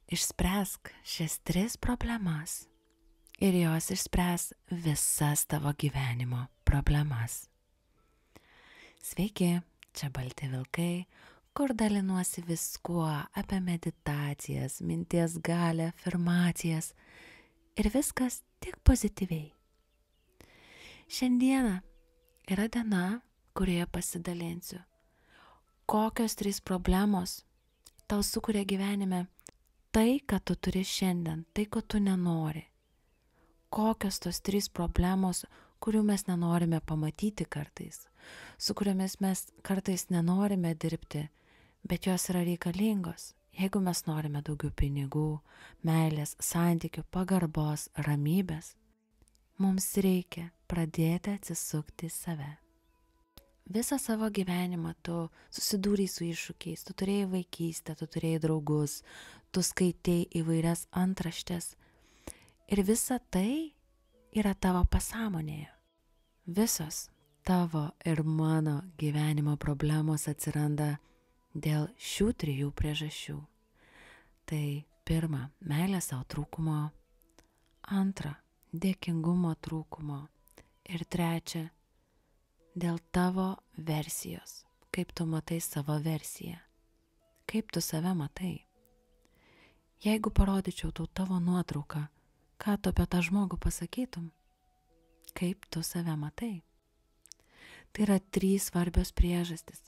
Išspręsk šias 3 problemas ir jos išspręs visas tavo gyvenimo problemas. Sveiki, čia Balti vilkai, kur dalinuosi viskuo apie meditacijas, minties galią, afirmacijas ir viskas tik pozityviai. Šiandieną yra diena, kurioje pasidalinsiu, kokios 3 problemos tau sukuria gyvenime tai, ką tu turi šiandien, tai, ko tu nenori. Kokios tos 3 problemos, kurių mes nenorime pamatyti kartais, su kuriomis mes kartais nenorime dirbti, bet jos yra reikalingos, jeigu mes norime daugiau pinigų, meilės, santykių, pagarbos, ramybės. Mums reikia pradėti atsisukti į save. Visą savo gyvenimą tu susidūrei su iššūkiais, tu turėjai vaikystę, tu turėjai draugus, tu skaitei įvairias antraštes ir visa tai yra tavo pasąmonėje. Visos tavo ir mano gyvenimo problemos atsiranda dėl šių 3 priežasčių. Tai pirma, meilės savo trūkumo, antra, dėkingumo trūkumo ir trečia, dėl tavo versijos, kaip tu matai savo versiją, kaip tu save matai. Jeigu parodyčiau tavo nuotrauką, ką tu apie tą žmogų pasakytum, kaip tu save matai. Tai yra 3 svarbios priežastys.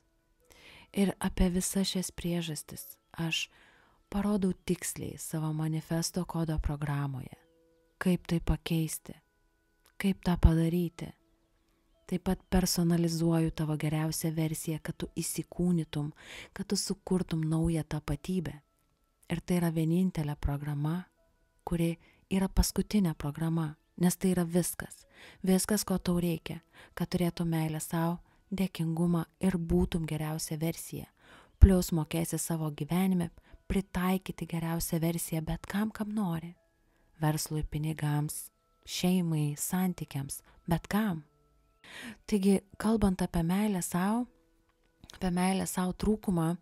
Ir apie visas šias priežastis aš parodau tiksliai savo manifesto kodo programoje, kaip tai pakeisti, kaip tą padaryti. Taip pat personalizuoju tavo geriausią versiją, kad tu įsikūnytum, kad tu sukurtum naują tapatybę. Ir tai yra vienintelė programa, kuri yra paskutinė programa, nes tai yra viskas. Viskas, ko tau reikia, kad turėtum meilę savo, dėkingumą ir būtum geriausia versija. Plius mokėsi savo gyvenime pritaikyti geriausią versiją bet kam nori. Verslui, pinigams, šeimai, santykiams, bet kam. Taigi, kalbant apie meilę savo trūkumą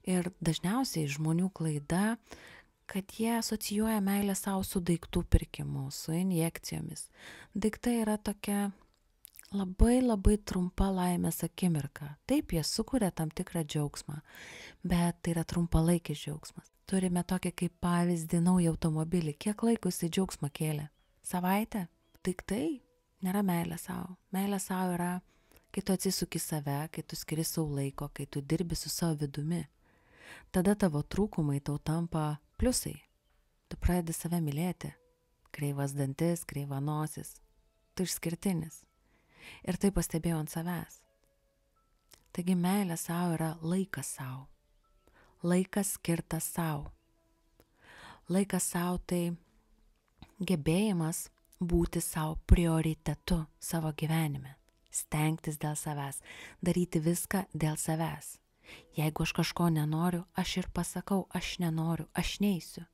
ir dažniausiai žmonių klaida, kad jie asocijuoja meilę savo su daiktų pirkimu, su injekcijomis. Daiktai yra tokia labai trumpa laimės akimirka. Taip, jie sukuria tam tikrą džiaugsmą, bet tai yra trumpalaikis džiaugsmas. Turime tokį kaip pavyzdį naują automobilį. Kiek laiko jisai džiaugsmą kėlė? Savaitę? Daiktai nėra meilė savo. Meilė savo yra, kai tu atsisuki save, kai tu skiri savo laiko, kai tu dirbi su savo vidumi. Tada tavo trūkumai tau tampa pliusai. Tu pradedi save mylėti. Kreivas dantis, kreiva nosis. Tu išskirtinis. Ir tai pastebėjau ant savęs. Taigi meilė savo yra laikas savo. Laikas skirtas savo. Laikas savo tai gebėjimas būti savo prioritetu savo gyvenime. Stengtis dėl savęs. Daryti viską dėl savęs. Jeigu aš kažko nenoriu, aš ir pasakau, aš nenoriu, aš neisiu.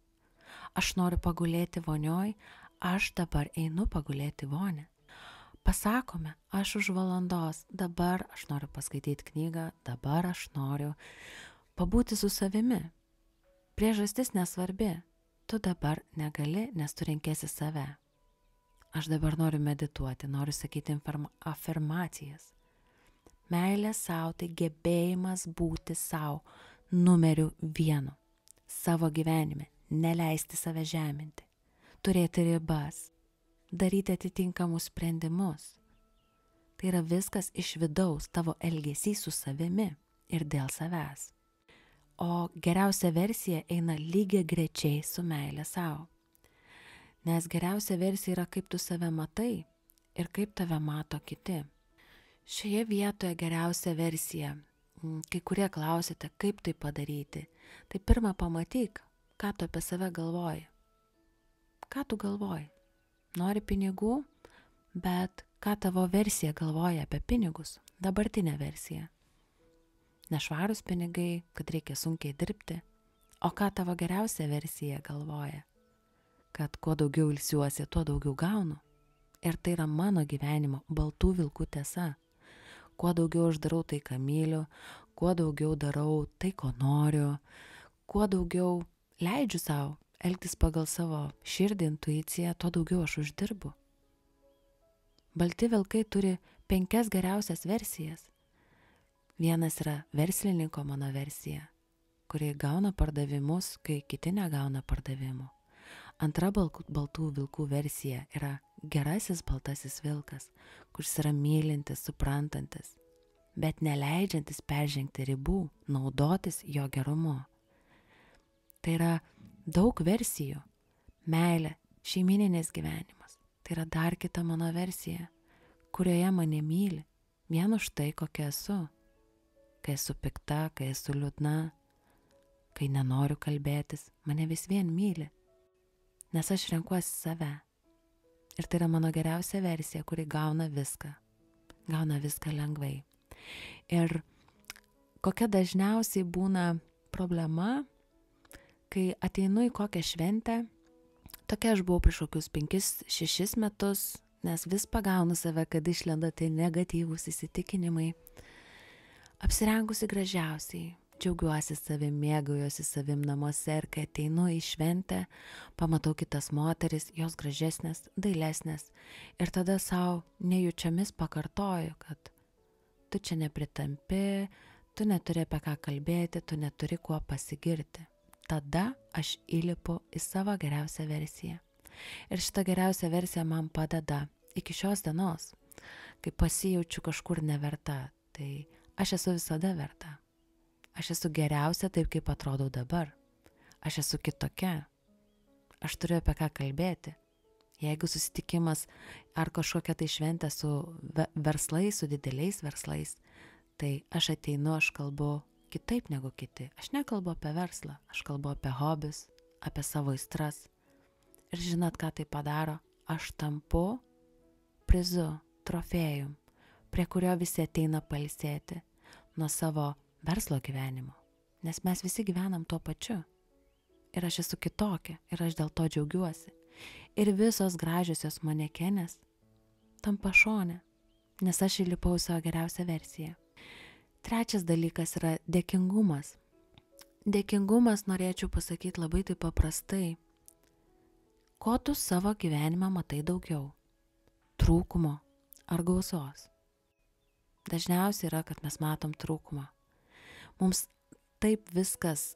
Aš noriu pagulėti vonioj, aš dabar einu pagulėti vonę. Pasakome, aš už valandos, dabar aš noriu paskaityti knygą, dabar aš noriu pabūti su savimi. Priežastis nesvarbi, tu dabar negali, nes tu renkėsi save. Aš dabar noriu medituoti, noriu sakyti afirmacijas. Meilė savo tai gebėjimas būti savo numeriu 1 savo gyvenime, neleisti save žeminti, turėti ribas, daryti atitinkamus sprendimus. Tai yra viskas iš vidaus, tavo elgesys su savimi ir dėl savęs. O geriausia versija eina lygiagrečiai su meilė savo. Nes geriausia versija yra kaip tu save matai ir kaip tave mato kiti. Šioje vietoje geriausia versija. Kai kurie klausite, kaip tai padaryti. Tai pirmą pamatyk, ką tu apie save galvoji. Ką tu galvoji? Nori pinigų, bet ką tavo versija galvoja apie pinigus? Dabartinė versija. Nešvarūs pinigai, kad reikia sunkiai dirbti. O ką tavo geriausia versija galvoja? Kad kuo daugiau ilsiuosi, tuo daugiau gaunu. Ir tai yra mano gyvenimo baltų vilkų tiesa. Kuo daugiau aš darau tai, ką myliu, kuo daugiau darau tai, ko noriu, kuo daugiau leidžiu savo elgtis pagal savo širdį, intuiciją, tuo daugiau aš uždirbu. Balti vilkai turi 5 geriausias versijas. Vienas yra verslininko mano versija, kuri gauna pardavimus, kai kiti negauna pardavimų. Antra baltų vilkų versija yra gerasis baltasis vilkas, kuris yra mylintis, suprantantis, bet neleidžiantis peržengti ribų, naudotis jo gerumu. Tai yra daug versijų. Meilė, šeimininis gyvenimas. Tai yra dar kita mano versija, kurioje mane myli, vien už tai, kokia esu. Kai esu pikta, kai esu liūdna, kai nenoriu kalbėtis, mane vis vien myli, nes aš renkuosi save. Ir tai yra mano geriausia versija, kuri gauna viską lengvai. Ir kokia dažniausiai būna problema, kai ateinu į kokią šventę, tokia aš buvau prieš kokius 5-6 metus, nes vis pagaunu save, kad išlenda tai negatyvūs įsitikinimai. Apsirengusi gražiausiai, džiaugiuosi savim, mėgaujuosi savim namuose ir kai ateinu į šventę, pamatau kitas moteris, jos gražesnės, dailesnės ir tada savo nejučiamis pakartoju, kad tu čia nepritampi, tu neturi apie ką kalbėti, tu neturi kuo pasigirti. Tada aš įlipu į savo geriausią versiją. Ir šita geriausia versija man padeda iki šios dienos, kai pasijaučiu kažkur neverta, tai aš esu visada verta. Aš esu geriausia taip, kaip atrodau dabar. Aš esu kitokia. Aš turiu apie ką kalbėti. Jeigu susitikimas ar kažkokia tai šventė su verslais, su dideliais verslais, tai aš ateinu, aš kalbu kitaip negu kiti. Aš nekalbu apie verslą, aš kalbu apie hobius, apie savo aistras. Ir žinot, ką tai padaro? Aš tampu prizu, trofėjum, prie kurio visi ateina pailsėti nuo savo verslo gyvenimo, nes mes visi gyvenam tuo pačiu. Ir aš esu kitokia, ir aš dėl to džiaugiuosi. Ir visos gražiosios manekenės tampa šone, nes aš įlipau savo geriausią versiją. Trečias dalykas yra dėkingumas. Dėkingumas norėčiau pasakyti labai taip paprastai. Ko tu savo gyvenime matai daugiau? Trūkumo ar gausos? Dažniausiai yra, kad mes matom trūkumą. Mums taip viskas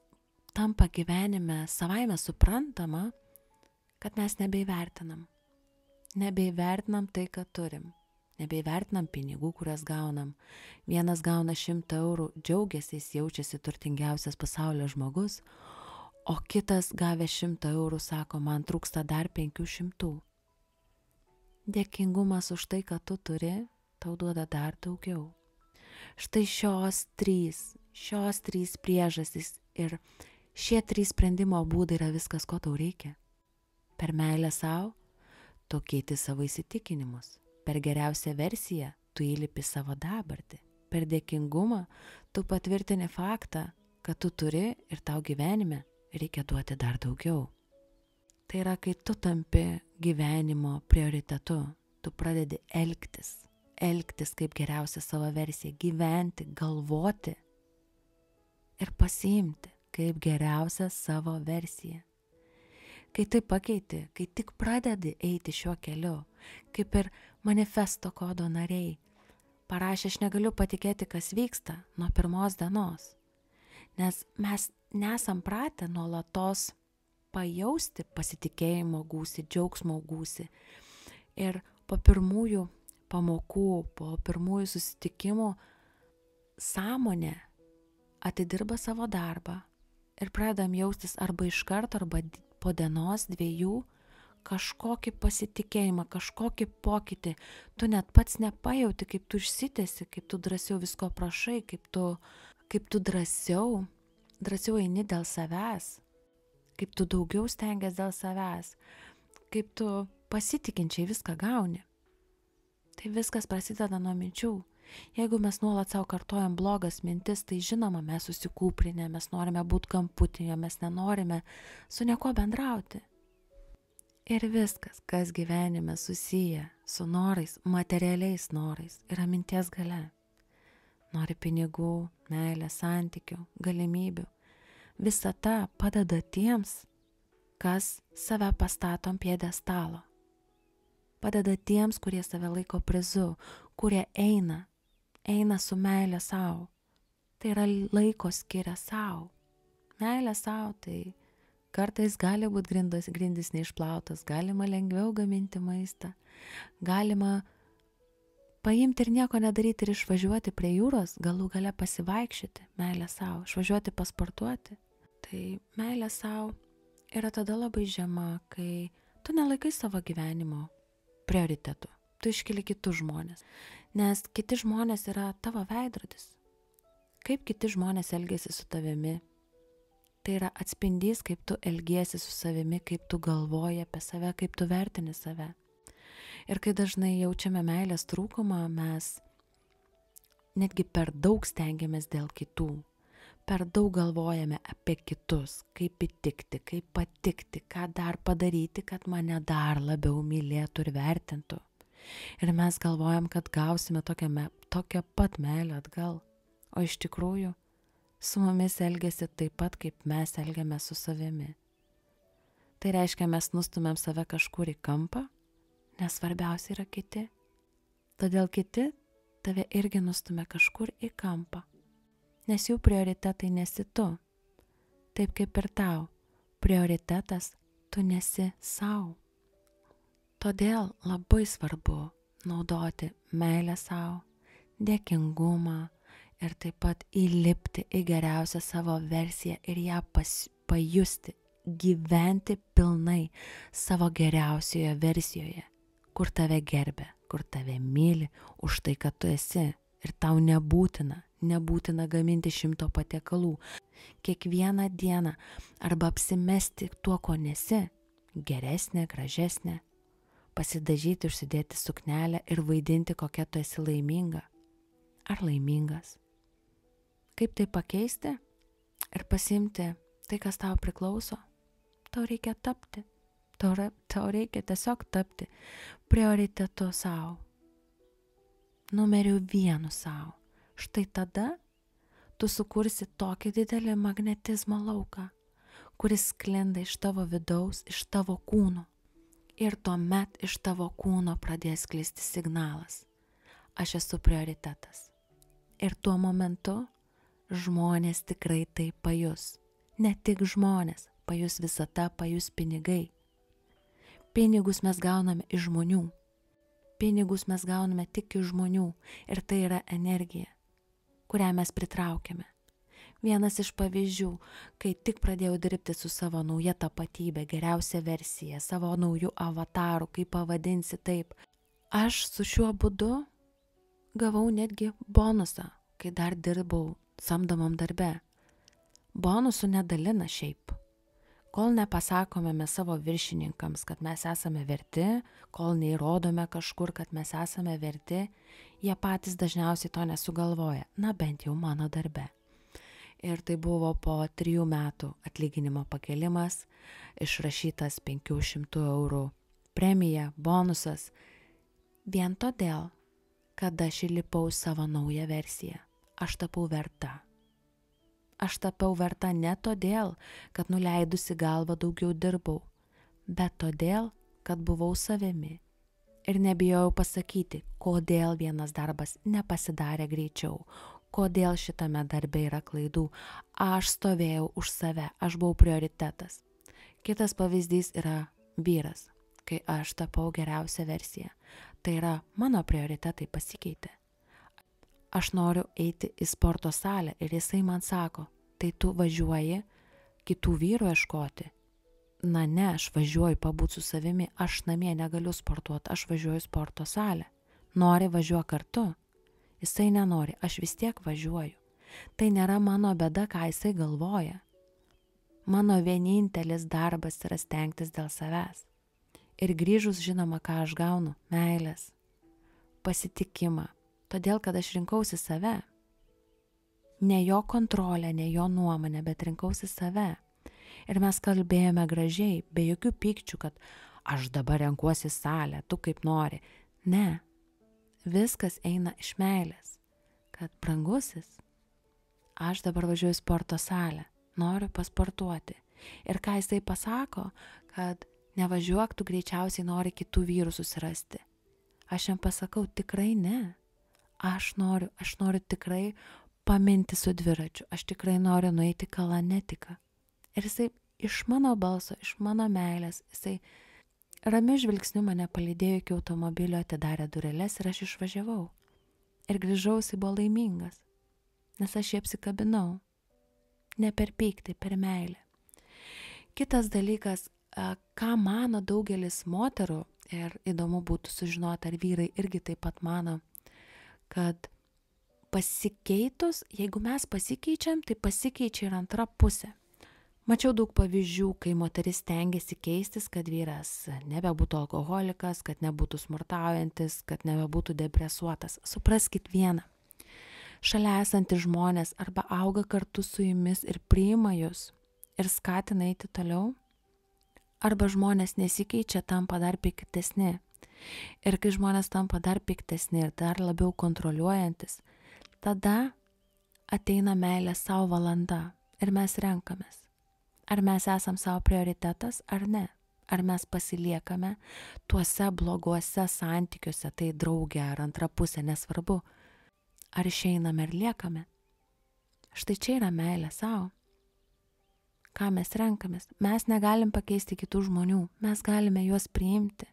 tampa gyvenime savaime suprantama, kad mes nebeįvertinam. Nebeįvertinam tai, ką turim. Nebeįvertinam pinigų, kurias gaunam. Vienas gauna 100 eurų, džiaugiasi, jis jaučiasi turtingiausias pasaulio žmogus, o kitas gavęs 100 eurų sako, man trūksta dar 500. Dėkingumas už tai, ką tu turi, tau duoda dar daugiau. Štai šios trys priežastys ir šie 3 sprendimo būdai yra viskas, ko tau reikia. Per meilę savo, tu keiti savo įsitikinimus. Per geriausią versiją, tu įlipi savo dabartį. Per dėkingumą, tu patvirtini faktą, kad tu turi ir tau gyvenime reikia duoti dar daugiau. Tai yra, kai tu tampi gyvenimo prioritetu, tu pradedi elgtis kaip geriausia savo versija, gyventi, galvoti ir pasiimti kaip geriausia savo versija. Kai tai pakeiti, kai tik pradedi eiti šiuo keliu, kaip ir manifesto kodo nariai, parašė, aš negaliu patikėti, kas vyksta nuo pirmos dienos, nes mes nesam pratę nuolatos pajausti pasitikėjimo gūsį, džiaugsmo gūsį. Ir po pirmųjų pamokų, po pirmųjų susitikimų sąmonė atidirba savo darbą ir pradedam jaustis arba iš karto, arba po dienos, 2 kažkokį pasitikėjimą, kažkokį pokytį. Tu net pats nepajauti, kaip tu išsitesi, kaip tu drąsiau visko prašai, kaip tu drąsiau eini dėl savęs, kaip tu daugiau stengiasi dėl savęs, kaip tu pasitikinčiai viską gauni. Tai viskas prasideda nuo minčių. Jeigu mes nuolat savo kartojam blogas mintis, tai žinoma, mes susikūprinę, mes norime būti kamputyje, mes nenorime su nieko bendrauti. Ir viskas, kas gyvenime susiję su norais, materialiais norais, yra minties galia. Nori pinigų, meilės, santykių, galimybių. Visata padeda tiems, kas save pastato ant pjedestalo. Padeda tiems, kurie save laiko prizu, kurie eina su meilė savo. Tai yra laiko skiria savo. Meilė savo, tai kartais gali būti grindys neišplautas, galima lengviau gaminti maistą, galima paimti ir nieko nedaryti ir išvažiuoti prie jūros, galų gale pasivaikščioti, meilė savo, išvažiuoti pasportuoti. Tai meilė savo yra tada labai žema, kai tu nelaikai savo gyvenimo prioritetų, tu iškeli kitus žmonės, nes kiti žmonės yra tavo veidrodis. Kaip kiti žmonės elgiasi su tavimi, tai yra atspindys, kaip tu elgiesi su savimi, kaip tu galvoji apie save, kaip tu vertini save. Ir kai dažnai jaučiame meilės trūkumą, mes netgi per daug stengiamės dėl kitų, per daug galvojame apie kitus, kaip įtikti, kaip patikti, ką dar padaryti, kad mane dar labiau mylėtų ir vertintų. Ir mes galvojam, kad gausime tokią pat meilę atgal, o iš tikrųjų su mumis elgiasi taip pat, kaip mes elgiamės su savimi. Tai reiškia, mes nustumėm save kažkur į kampą, nes svarbiausia yra kiti. Todėl kiti tave irgi nustumė kažkur į kampą, nes jų prioritetai nesi tu. Taip kaip ir tau, prioritetas tu nesi sau. Todėl labai svarbu naudoti meilę sau, dėkingumą ir taip pat įlipti į geriausią savo versiją ir ją pajusti, gyventi pilnai savo geriausioje versijoje, kur tave gerbia, kur tave myli už tai, kad tu esi ir tau nebūtina gaminti 100 patiekalų. Kiekvieną dieną arba apsimesti tuo, ko nesi, geresnė, gražesnė, pasidažyti, užsidėti suknelę ir vaidinti, kokia tu esi laiminga ar laimingas. Kaip tai pakeisti ir pasiimti tai, kas tau priklauso? Tau reikia tapti. Tau reikia tiesiog tapti prioritetu savo. Numeriu 1 savo. Štai tada tu sukursi tokį didelį magnetizmo lauką, kuris sklinda iš tavo vidaus, iš tavo kūno. Ir tuomet iš tavo kūno pradės sklisti signalas. Aš esu prioritetas. Ir tuo momentu žmonės tikrai tai pajus. Ne tik žmonės, pajus visata, pajus pinigai. Pinigus mes gauname iš žmonių. Pinigus mes gauname tik iš žmonių. Ir tai yra energija, kurią mes pritraukiame. Vienas iš pavyzdžių, kai tik pradėjau dirbti su savo nauja tapatybė, geriausia versija, savo naujų avatarų, kaip pavadinsi taip. Aš su šiuo būdu gavau netgi bonusą, kai dar dirbau samdomam darbe. Bonusų nedalina šiaip. Kol nepasakome mes savo viršininkams, kad mes esame verti, kol neįrodome kažkur, kad mes esame verti, jie patys dažniausiai to nesugalvoja, na bent jau mano darbe. Ir tai buvo po 3 metų atlyginimo pakelimas, išrašytas 500 eurų premija, bonusas, vien todėl, kad aš įlipau savo naują versiją. Aš tapau verta. Aš tapau verta ne todėl, kad nuleidusi galvą daugiau dirbau, bet todėl, kad buvau savimi. Ir nebijojau pasakyti, kodėl vienas darbas nepasidarė greičiau, kodėl šitame darbe yra klaidų. Aš stovėjau už save, aš buvau prioritetas. Kitas pavyzdys yra vyras, kai aš tapau geriausią versiją. Tai yra mano prioritetai pasikeitė. Aš noriu eiti į sporto salę ir jisai man sako, tai tu važiuoji kitų vyrų ieškoti. Na ne, aš važiuoju pabūti su savimi, aš namie negaliu sportuoti, aš važiuoju į sporto salę. Nori važiuoju kartu? Jisai nenori, aš vis tiek važiuoju. Tai nėra mano bėda, ką jisai galvoja. Mano vienintelis darbas yra stengtis dėl savęs. Ir grįžus žinoma, ką aš gaunu – meilės, pasitikimą. Todėl, kad aš rinkausi save. Ne jo kontrolę, ne jo nuomonę, bet rinkausi save. Ir mes kalbėjome gražiai, be jokių pykčių, kad aš dabar renkuosi salę, tu kaip nori. Ne, viskas eina iš meilės. Kad brangusis, aš dabar važiuoju į sporto salę, noriu pasportuoti. Ir ką jisai pasako, kad nevažiuok, tu greičiausiai nori kitų vyrų susirasti. Aš jam pasakau, tikrai ne. Aš noriu tikrai paminti su dviračiu. Aš tikrai noriu nueiti Kalanetiką. Ir jisai iš mano balso, iš mano meilės, jisai ramiu žvilgsniu mane palydėjo iki automobilio, atidarė dureles ir aš išvažiavau. Ir grįžau, jisai buvo laimingas, nes aš jį apsikabinau. Ne per pyktį, per meilę. Kitas dalykas, ką mano daugelis moterų, ir įdomu būtų sužinoti, ar vyrai irgi taip pat mano, kad pasikeitus, jeigu mes pasikeičiam, tai pasikeičia ir antra pusė. Mačiau daug pavyzdžių, kai moteris stengiasi keistis, kad vyras nebebūtų alkoholikas, kad nebūtų smurtaujantis, kad nebebūtų depresuotas. Supraskit vieną. Šalia esantys žmonės arba auga kartu su jumis ir priima jūs ir skatina eiti toliau, arba žmonės nesikeičia, tampa dar piktesni. Ir kai žmonės tampa dar piktesni ir dar labiau kontroliuojantis, tada ateina meilė savo valanda ir mes renkamės. Ar mes esam savo prioritetas ar ne? Ar mes pasiliekame tuose bloguose santykiuose, tai draugė ar antra pusė, nesvarbu. Ar išeiname ir liekame? Štai čia yra meilė savo. Ką mes renkamės? Mes negalim pakeisti kitų žmonių, mes galime juos priimti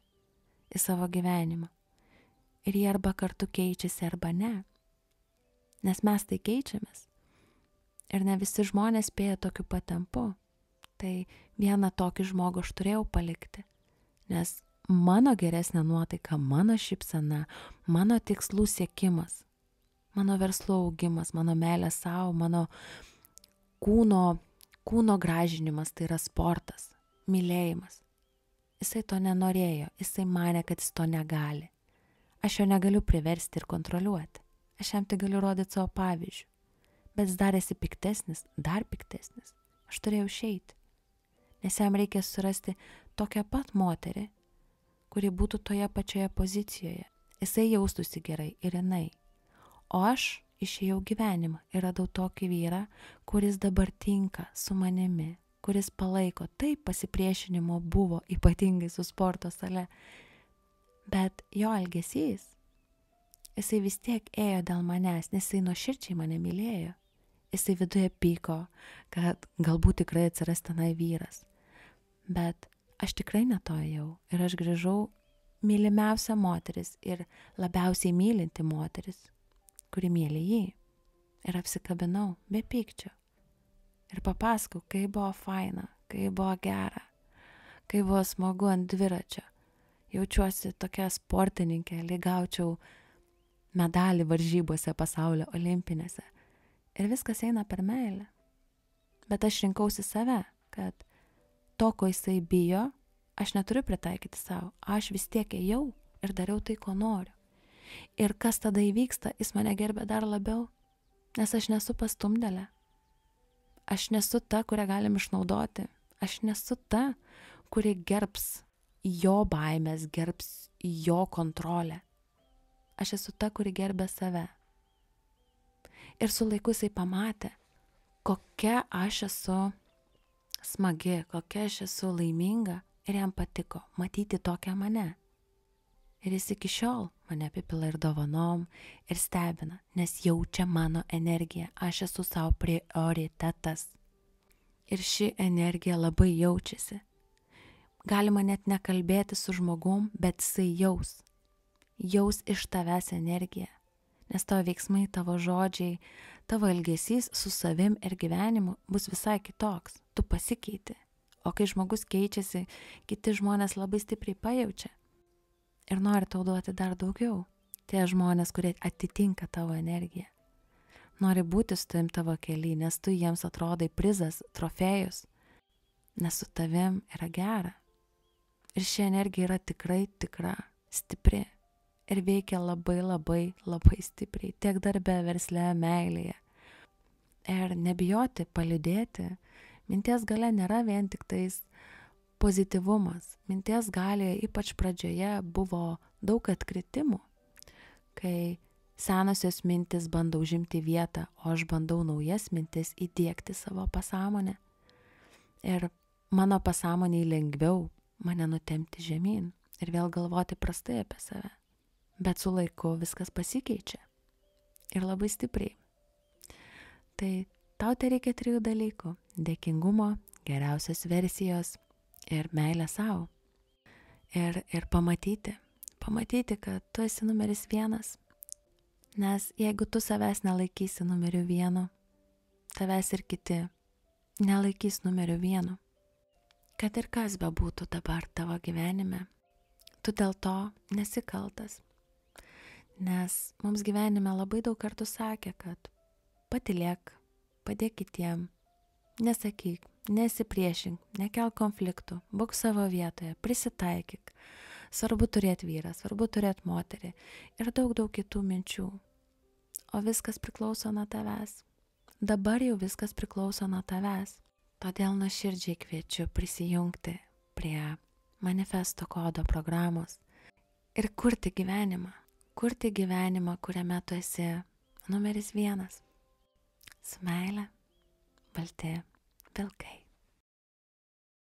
į savo gyvenimą. Ir jie arba kartu keičiasi, arba ne. Nes mes tai keičiamės. Ir ne visi žmonės spėja tokiu pat tempu. Tai vieną tokį žmogų aš turėjau palikti, nes mano geresnė nuotaika, mano šypsena, mano tikslų siekimas, mano verslo augimas, mano meilė savo, mano kūno gražinimas, tai yra sportas, mylėjimas. Jisai to nenorėjo, jisai manė, kad jis to negali. Aš jo negaliu priversti ir kontroliuoti, aš jam tai galiu rodyti savo pavyzdžių, bet jis darėsi piktesnis, dar piktesnis. Aš turėjau išeiti. Nes jam reikia surasti tokią pat moterį, kuri būtų toje pačioje pozicijoje. Jisai jaustųsi gerai ir jinai. O aš išėjau gyvenimą ir radau tokį vyrą, kuris dabar tinka su manimi, kuris palaiko. Taip, pasipriešinimo buvo, ypatingai su sporto sale. Bet jo elgesys, jisai vis tiek ėjo dėl manęs, nes jisai nuoširdžiai mane mylėjo. Jisai viduje pyko, kad galbūt tikrai atsiras tenai vyras. Bet aš tikrai netojau ir aš grįžau mylimiausia moteris ir labiausiai mylinti moteris, kuri myli jį. Ir apsikabinau be pykčio. Ir papasakau, kaip buvo faina, kaip buvo gera, kaip buvo smagu ant dviračio. Jaučiuosi tokia sportininkė, lyg gaučiau medalį varžybose pasaulio olimpinėse. Ir viskas eina per meilę. Bet aš rinkausi save, kad to, ko jisai bijo, aš neturiu pritaikyti savo. Aš vis tiek ėjau ir dariau tai, ko noriu. Ir kas tada įvyksta, jis mane gerbė dar labiau, nes aš nesu pastumdėlė. Aš nesu ta, kurią galim išnaudoti. Aš nesu ta, kuri gerbs jo baimės, gerbs jo kontrolę. Aš esu ta, kuri gerbė save. Ir su laiku jisai pamatė, kokia aš esu smagi, kokia aš esu laiminga, ir jam patiko matyti tokią mane. Ir jis iki šiol mane apipila ir dovanom, ir stebina, nes jaučia mano energiją. Aš esu savo prioritetas. Ir ši energija labai jaučiasi. Galima net nekalbėti su žmogum, bet jisai jaus iš tavęs energiją. Nes tavo veiksmai, tavo žodžiai, tavo elgesys su savim ir gyvenimu bus visai kitoks. Tu pasikeiti. O kai žmogus keičiasi, kiti žmonės labai stipriai pajaučia. Ir nori tau duoti dar daugiau. Tie žmonės, kurie atitinka tavo energiją. Nori būti su tavim tavo kely, nes tu jiems atrodai prizas, trofėjus. Nes su tavim yra gera. Ir ši energija yra tikrai tikra, stipri. Ir veikia labai, labai, labai stipriai, tiek darbe, versle, meilėje. Ir nebijoti, paliūdėti. Minties galia nėra vien tik tais pozityvumas. Minties galioje, ypač pradžioje, buvo daug atkritimų, kai senosios mintis bando užimti vietą, o aš bandau naujas mintis įdiegti savo pasąmonę. ir mano pasąmoniai lengviau mane nutempti žemyn ir vėl galvoti prastai apie save. Bet su laiku viskas pasikeičia ir labai stipriai. Tai tau tai reikia 3 dalykų: dėkingumo, geriausios versijos ir meilė savo. Ir pamatyti, kad tu esi numeris 1. Nes jeigu tu savęs nelaikysi numeriu 1, tavęs ir kiti nelaikys numeriu 1. Kad ir kas bebūtų dabar tavo gyvenime, tu dėl to nesi kaltas. Nes mums gyvenime labai daug kartų sakė, kad patylėk, padėk kitiem, nesakyk, nesipriešink, nekelk konfliktų, būk savo vietoje, prisitaikyk. Svarbu turėti vyrą, svarbu turėti moterį ir daug kitų minčių. O viskas priklauso nuo tavęs. Dabar jau viskas priklauso nuo tavęs. Todėl nuoširdžiai kviečiu prisijungti prie manifesto kodo programos ir kurti gyvenimą, kuriame tu esi numeris 1. Su meile, balti vilkai.